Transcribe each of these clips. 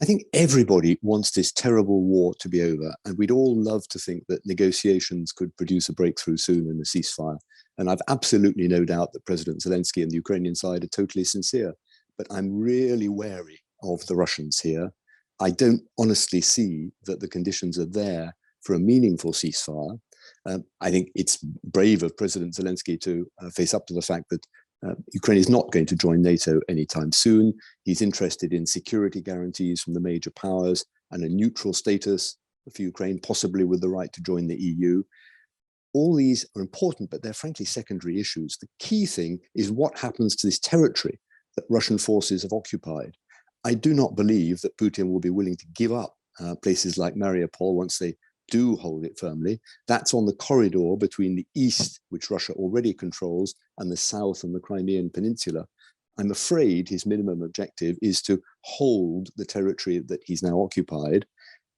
I think everybody wants this terrible war to be over, and we'd all love to think that negotiations could produce a breakthrough soon and a ceasefire. And I've absolutely no doubt that President Zelensky and the Ukrainian side are totally sincere. But I'm really wary of the Russians here. I don't honestly see that the conditions are there for a meaningful ceasefire. I think it's brave of President Zelensky to face up to the fact that Ukraine is not going to join NATO anytime soon. He's interested in security guarantees from the major powers and a neutral status for Ukraine, possibly with the right to join the EU. All these are important, but they're frankly secondary issues. The key thing is what happens to this territory that Russian forces have occupied. I do not believe that Putin will be willing to give up places like Mariupol once they do hold it firmly. That's on the corridor between the east, which Russia already controls, and the south and the Crimean Peninsula. I'm afraid his minimum objective is to hold the territory that he's now occupied.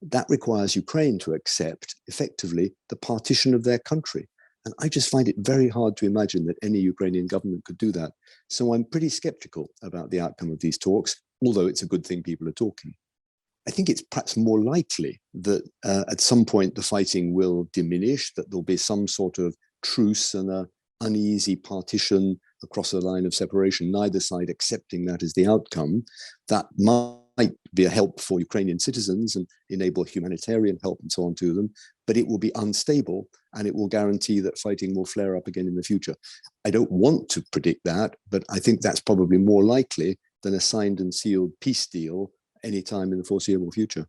That requires Ukraine to accept, effectively, the partition of their country. And I just find it very hard to imagine that any Ukrainian government could do that. So I'm pretty skeptical about the outcome of these talks, although it's a good thing people are talking. I think it's perhaps more likely that at some point the fighting will diminish, that there'll be some sort of truce and an uneasy partition across a line of separation, neither side accepting that as the outcome. That might be a help for Ukrainian citizens and enable humanitarian help and so on to them, but it will be unstable and it will guarantee that fighting will flare up again in the future. I don't want to predict that, but I think that's probably more likely than a signed and sealed peace deal anytime in the foreseeable future.